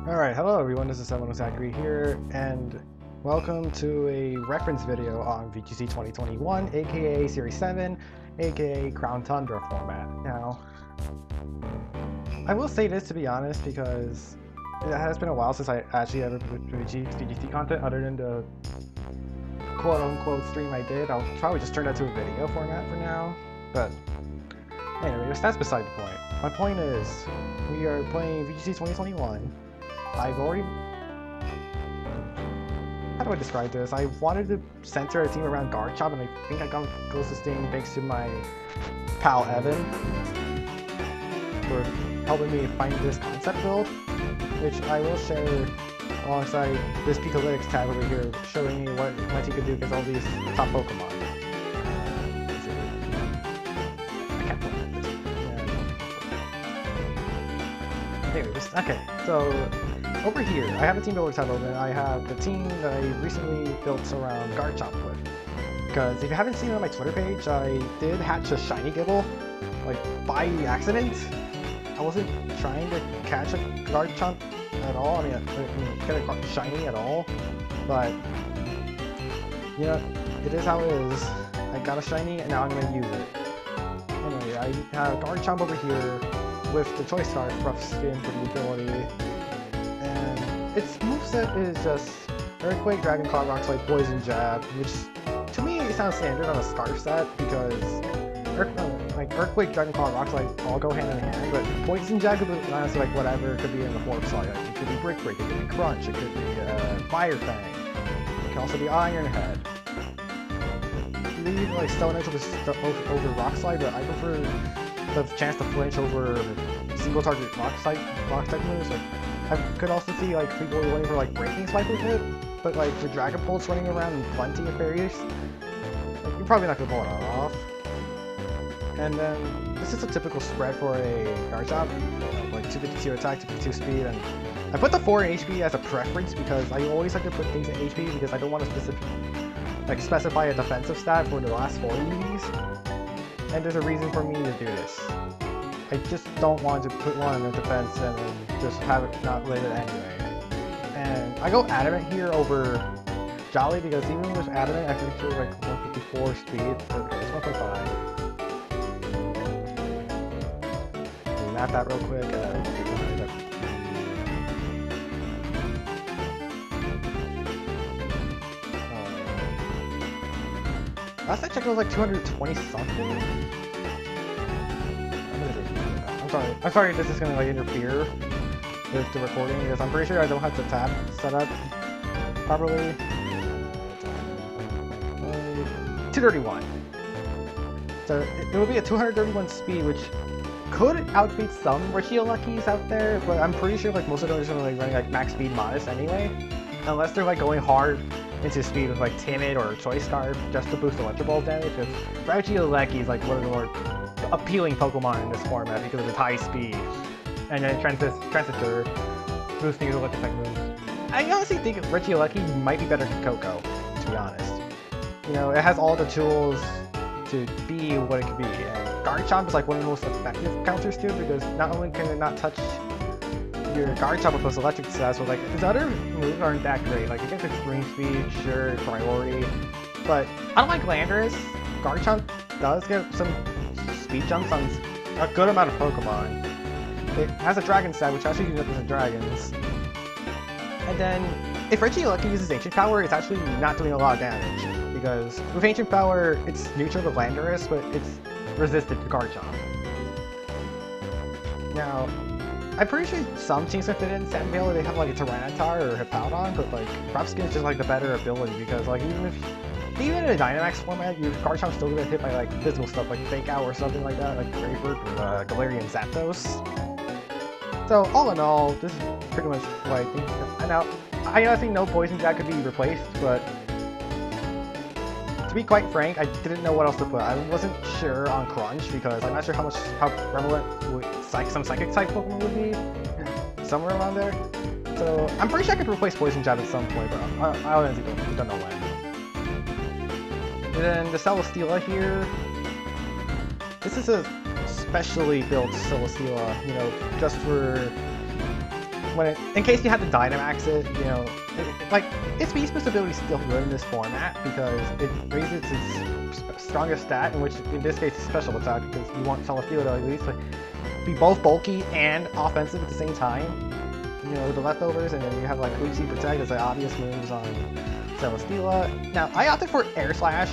Alright, hello everyone, this is Zachary here, and welcome to a reference video on VGC 2021, aka Series 7, aka Crown Tundra format. Now, I will say this to be honest, because it has been a while since I actually ever put VGC content other than the quote-unquote stream I did. I'll probably just turn that to a video format for now, but anyway, that's beside the point. My point is, we are playing VGC 2021. I've already... How do I describe this? I wanted to center a team around Garchomp, and I think I got closest thing thanks to my pal Evan for helping me find this concept build, which I will share alongside this Pikalytics tab over here, showing me what my team could do against all these top Pokemon. I can't play this. Anyways, okay, so over here, I have a team builder tab open. I have the team that I recently built around Garchomp with. Because if you haven't seen it on my Twitter page, I did hatch a shiny Gibble, like, by accident. I wasn't trying to catch a Garchomp at all. I mean, get a shiny at all. But, you know, it is how it is. I got a shiny, and now I'm going to use it. Anyway, I have Garchomp over here with the Choice Scarf, Rough Skin for the ability. Its moveset is just Earthquake, Dragon Claw, Rock Slide, Poison Jab, which to me it sounds standard on a Scarf set because Earthquake, Dragon Claw, Rock Slide all go hand in hand, but Poison Jab could be honestly like whatever. It could be in the fourth slot. Like, it could be Brick Break, it could be Crunch, it could be Fire Fang, it can also be Iron Head. Leave like Stone Edge over Rock Slide, but I prefer the chance to flinch over single target rock type moves. Like, I could also see like people waiting for like Breaking Swipe with it, but like the Dragon Pulse running around and plenty of fairies, like, you're probably not gonna pull it off. And then this is a typical spread for a Garchomp, like 252 attack, 252 speed, and I put the 4 in HP as a preference because I always like to put things in HP because I don't want to specify a defensive stat for the last 4 EVs, and there's a reason for me to do this. I just don't want to put one in the defense and then just have it not lit it anyway. And I go Adamant here over Jolly because even with Adamant, I think it's like 154 speed. Okay, it's 1.5. Let me map that real quick. Last I checked, it was like 220 something. I'm sorry if this is gonna like interfere with the recording because I'm pretty sure I don't have the tab set up properly. 231. So it will be a 231 speed, which could outbeat some Regielukis out there, but I'm pretty sure like most of them are just gonna like running like max speed modest anyway, unless they're like going hard into speed with like Timid or Choice Scarf just to boost Electro Ball damage. Because Regieleki is like one of the more appealing Pokemon in this format because of its high speed, and then Transitor boosting his electric type moves. I honestly think Regieleki might be better than Coco, to be honest. You know, it has all the tools to be what it could be, and Garchomp is like one of the most effective counters to it because not only can it not touch your Garchomp with those electric stats, but like its other moves aren't that great. Like it gets extreme speed, sure, priority, but unlike Landorus, Garchomp does get some speed jumps on a good amount of Pokemon. It has a Dragon stat, which actually uses dragons. And then, if Regieleki uses Ancient Power, it's actually not doing a lot of damage. Because with Ancient Power, it's neutral to Landorus, but it's resistant to Garchomp. Now, I'm pretty sure some teams can fit in Sandvale if they have like a Tyranitar or a Hippowdon, but like, Rough Skin is just like the better ability because like even in a Dynamax format, your Garchomp's still gonna hit by like physical stuff like Fake Out or something like that, like Graveyard or Galarian Zapdos. So all in all, this is pretty much what I think. I honestly know Poison Jab could be replaced, but to be quite frank, I didn't know what else to put. I wasn't sure on Crunch because I'm not sure how prevalent some Psychic type Pokemon would be, somewhere around there. So I'm pretty sure I could replace Poison Jab at some point, but I honestly don't know when. And then the Celesteela here. This is a specially built Celesteela, you know, just for when in case you had to Dynamax it, you know, like its Beast Boost ability is still good in this format because it raises its strongest stat, in which in this case is special attack, because you want Celesteela to at least like be both bulky and offensive at the same time. You know, the leftovers, and then you have like Leech Seed Protect as the obvious moves on Celesteela. Now, I opted for Air Slash,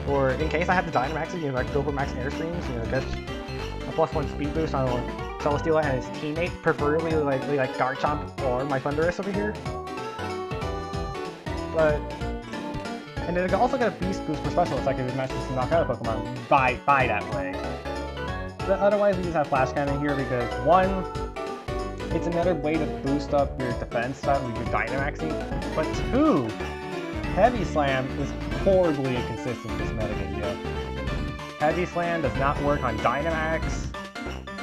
or in case I had to Dynamax it, you know, like go for max Air Streams, you know, get a +1 speed boost on Celesteela and his teammate, preferably like Garchomp or my Thundurus over here. But, and then it can also get a Beast Boost for special attack if it matches to knock out a Pokemon by that way. But otherwise, we just have Flash Cannon here because, one, it's another way to boost up your defense stat with your Dynamaxing, but two, Heavy Slam is horribly inconsistent this metagame, yo. Heavy Slam does not work on Dynamax,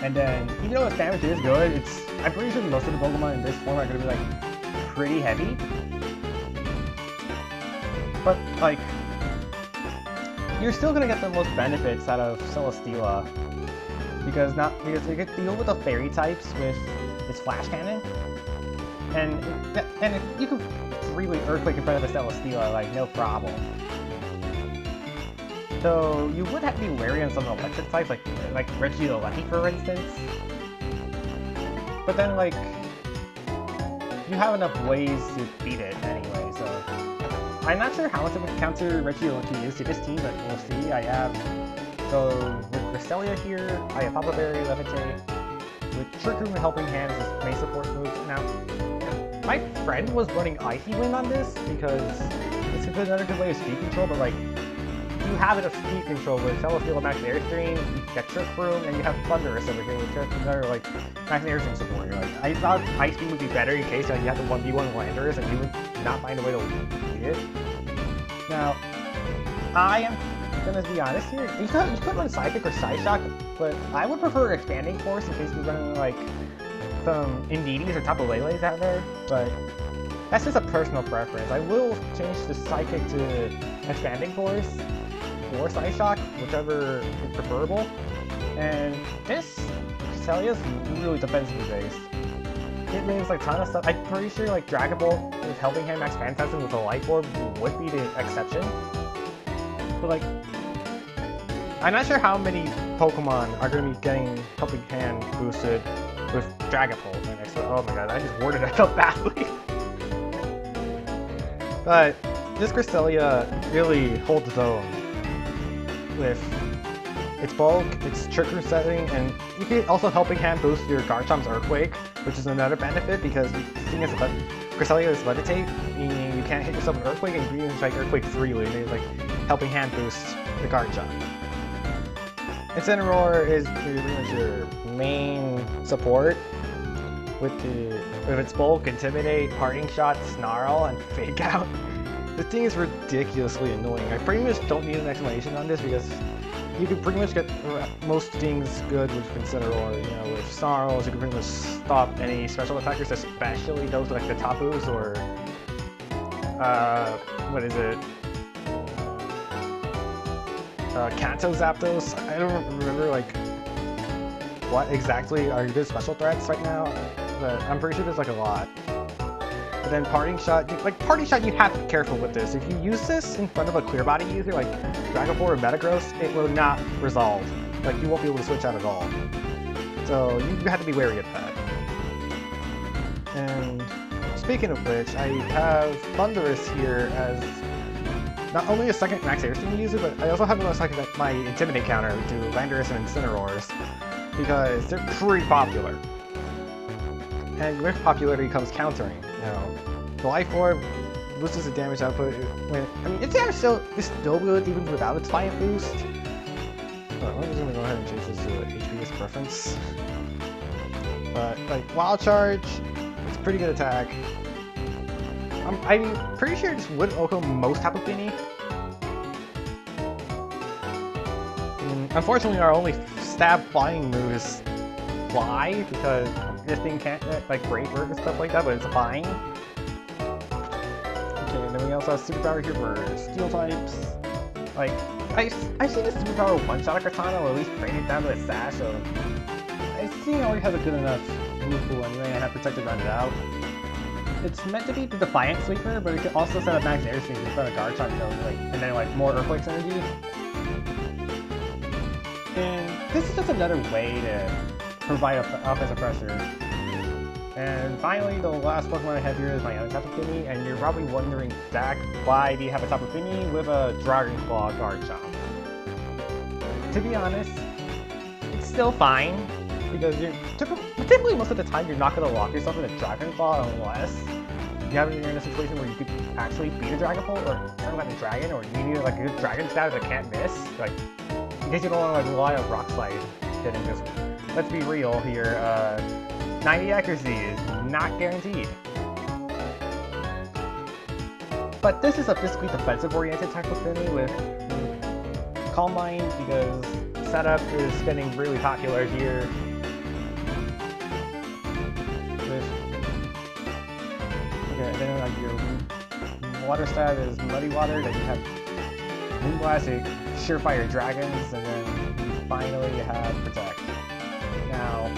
and then, even though its damage is good, I'm pretty sure most of the Pokemon in this form are going to be, like, pretty heavy. But, like, you're still going to get the most benefits out of Celesteela, because you can deal with the Fairy types with its Flash Cannon, and you can really Earthquake in front of the Celesteela, like, no problem. So you would have to be wary on some electric types, like Regieleki, for instance. But then, like, you have enough ways to beat it anyway, so I'm not sure how much of a counter Regieleki is to this team, but we'll see. I have, so with Cresselia here, I have Papa Berry, Levitate, with Trick Room and Helping Hand as his main support moves. Now, my friend was running Icy Wind on this because it's another good way of speed control, but like, you have enough speed control with Celesteela Max Airstream, you got Trick Room, and you have Thundurus over here with another like Max Airstream support. You're like, I thought Ice Beam would be better in case you had the 1v1 Landers and you would not find a way to beat it. Now, I am gonna be honest here, you could run Psychic or Psyshock, but I would prefer Expanding Force in case you're running like some Indeedis or Tapu Leles out there, but that's just a personal preference. I will change the Psychic to Expanding Force or Psyshock, whichever is preferable. And this Cresselia is really defensively based. It means like a ton of stuff. I'm pretty sure like Dragon Ball with Helping Hand Max Phantasm with a Light Orb would be the exception. But like, I'm not sure how many Pokemon are going to be getting Helping Hand boosted with Dragon Ball. Oh my god, I just worded it up badly. But this Cresselia really holds its own with its bulk, its Trick Room setting, and you can also Helping Hand boost your Garchomp's Earthquake, which is another benefit because seeing as Cresselia is Levitate, meaning you can't hit yourself with Earthquake and you can like Earthquake freely, and it's like Helping Hand boost the Garchomp. Incineroar is pretty much your main support with its bulk, Intimidate, Parting Shot, Snarl, and Fake Out. This thing is ridiculously annoying. I pretty much don't need an explanation on this because you can pretty much get most things good with Incineroar. You know, with Snarls, you can pretty much stop any special attackers, especially those like the Tapus or what is it? Kanto Zapdos. I don't remember like what exactly are good special threats right now, but I'm pretty sure there's like a lot. But then Parting Shot, Parting Shot, you have to be careful with this. If you use this in front of a Clear Body user like Dragapult or Metagross, it will not resolve. Like, you won't be able to switch out at all. So you have to be wary of that. And speaking of which, I have Thundurus here as not only a second Max Airstream user, but I also have my Intimidate counter to Landorus and Incineroars, because they're pretty popular. And with popularity comes countering. You know, the Life Orb boosts the damage output its damage is still good even without its Defiant boost. But I'm just gonna go ahead and change this to HP as preference. But like Wild Charge, it's a pretty good attack. I'm pretty sure this would OHKO most Tapu Fini. Unfortunately, our only stab flying move is Fly, because this thing can't like Brave Bird and stuff like that, but it's fine. Okay, and then we also have Superpower here for Steel types. Like, I've seen the superpower one-shot a Cortana, or at least bring it down to a sash, so I think it already has a good enough move pool anyway, and I have Protect to run it out. It's meant to be the Defiant Sweeper, but it can also set up max air sneak in front of Garchomp, and then like more Earthquake energy. And this is just another way to provide offensive pressure. And finally, the last Pokemon I have here is my other Tapu Fini, and you're probably wondering, Zach, why do you have a Tapu Fini with a Dragon Claw Garchomp? To be honest, it's still fine, because typically most of the time you're not going to lock yourself in a Dragon Claw unless you're in a situation where you could actually beat a Dragon Pole or something like a dragon, or you need like a good Dragon stat that can't miss, like in case you don't want to like rely on Rock Slide getting this. Let's be real here. 90 accuracy is not guaranteed. But this is a physically defensive-oriented Tapu Fini with Calm Mind, because setup is getting really popular here. Okay, then like your water stat is Muddy Water, then you have Moonblast, Surefire Dragons, and then you finally have Protect. Now,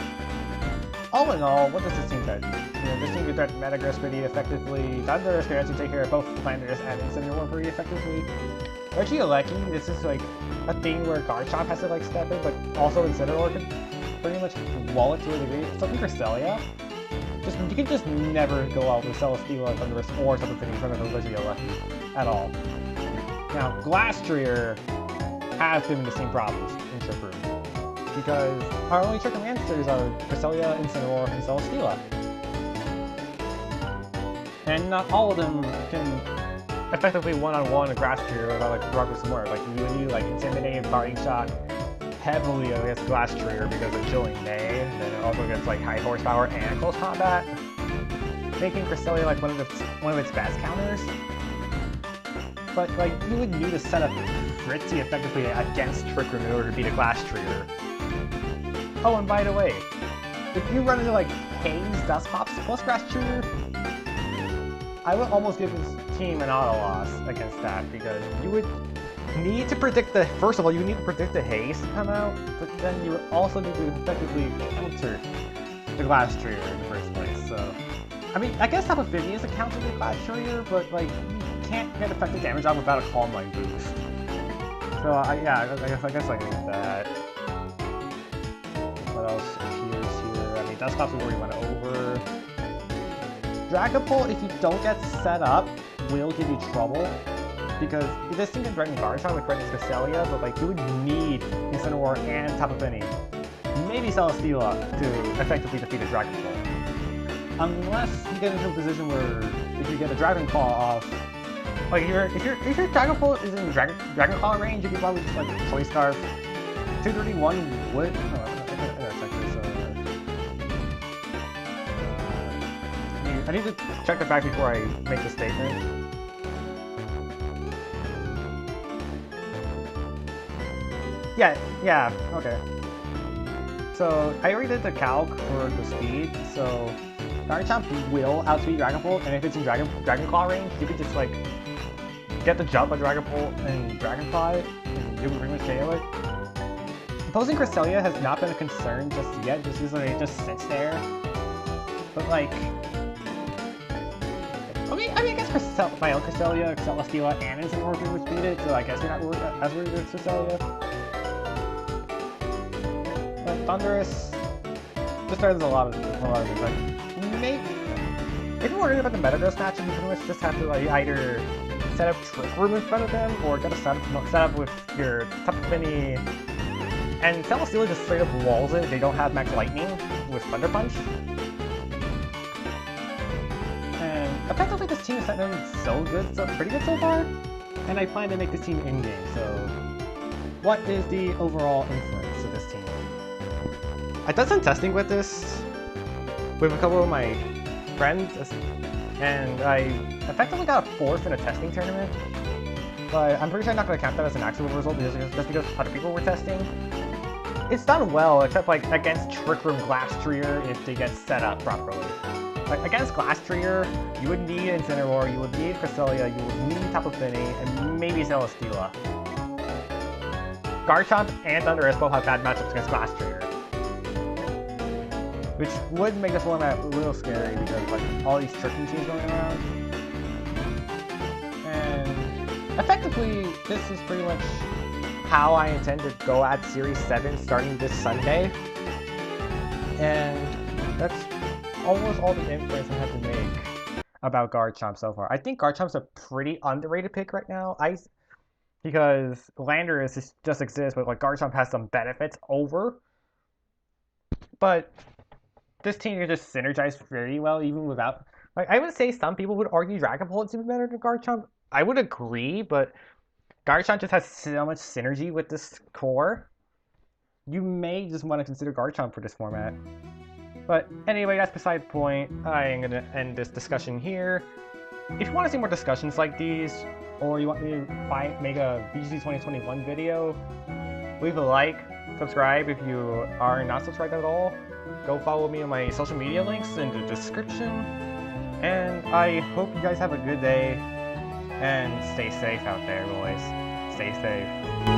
all in all, what does this team threat? This team can threat Metagross pretty effectively. Thundurus can actually take care of both Landorus and Incineroar pretty effectively. Regieleki, this is like a thing where Garchomp has to like step in, but also Incineroar can pretty much wall it to a degree. Something Cresselia, you can just never go out with Celesteela, Thundurus, or Tapu Fini in front of a Regieleki at all. Now, Glastrier has been the same problems in Trick Room, because our only Trick Room answers are Cresselia, Incineroar, and Celesteela. And not all of them can effectively one-on-one a Glastrier without like progress some more. Like you would need like Intimidate, Biting Shot heavily against Glastrier because of Chilling May, and then it also gets like high horsepower and close combat, making Cresselia like one of its best counters. But like you would need to set up pretty effectively against Trick Room in order to beat a Glastrier. Oh, and by the way, if you run into like Haze, Dust Pops plus Glastrier, I would almost give this team an auto loss against that, because you would need to predict first of all, you would need to predict the Haze to come out, but then you would also need to effectively counter the Glastrier in the first place. So, I mean, I guess Tapu Fini is a counter to the Glastrier, but like, you can't get effective damage on without a Calm Mind boost. So, I guess I agree with that. What else appears here? I mean, Dust Pops we already went over. Dragon Pole, if you don't get set up, will give you trouble, because this team can threaten Garchomp with threatening Cresselia, but like you would need Incineroar and Tapu Fini, maybe Celesteela, to effectively defeat a Dragon Pole. Unless you get into a position where if you get a Dragon Claw off, like if your Dragon Pole is in Dragon Claw range, you could probably just like Choice Scarf. 231 would. I need to check the fact before I make the statement. Yeah, okay. So, I already did the calc for the speed, so Garchomp will outspeed Dragon Pole, and if it's in Dragon Claw range, you could just like get the jump on Dragon Pole and Dragon Claw it, and you would pretty much KO it. Opposing Cresselia has not been a concern just yet, just because it just sits there. But like, I mean, I guess my own Cresselia, Celesteela, and Incineroar pretty much beat it, so I guess you're not as worried with Cresselia. But Thundurus, just there's a lot of things. Like, maybe if you're worried about the Metagross matchup, you pretty much just have to like either set up Trick Room in front of them, or get a set up with your Tapu Fini. And Celesteela just straight up walls it. They don't have Max Lightning with Thunder Punch. And effectively, this team is not doing pretty good so far. And I plan to make this team in-game, so what is the overall inference of this team? I've done some testing with this with a couple of my friends, and I effectively got a 4th in a testing tournament. But I'm pretty sure I'm not going to count that as an actual result, just because other people were testing. It's done well, except like against Trick Room Glastrier if they get set up properly. Like against Glastrier, you would need Incineroar, you would need Cresselia, you would need Tapu Fini, and maybe Celesteela. Garchomp and Thundurus both have bad matchups against Glass Trigger. Which would make this format a little scary because like all these tricking teams going around. And effectively, this is pretty much how I intend to go at Series 7 starting this Sunday. And that's almost all the inference I have to make about Garchomp so far. I think Garchomp's a pretty underrated pick right now. Because Landorus just exists, but like Garchomp has some benefits over. But this team can just synergize very well even without... Like, I would say some people would argue Dragon Ball is even better than Garchomp. I would agree, but Garchomp just has so much synergy with this core. You may just want to consider Garchomp for this format. But anyway, that's beside the point. I am going to end this discussion here. If you want to see more discussions like these, or you want me to make a VGC 2021 video, leave a like, subscribe if you are not subscribed at all. Go follow me on my social media links in the description. And I hope you guys have a good day, and stay safe out there, boys. Stay safe.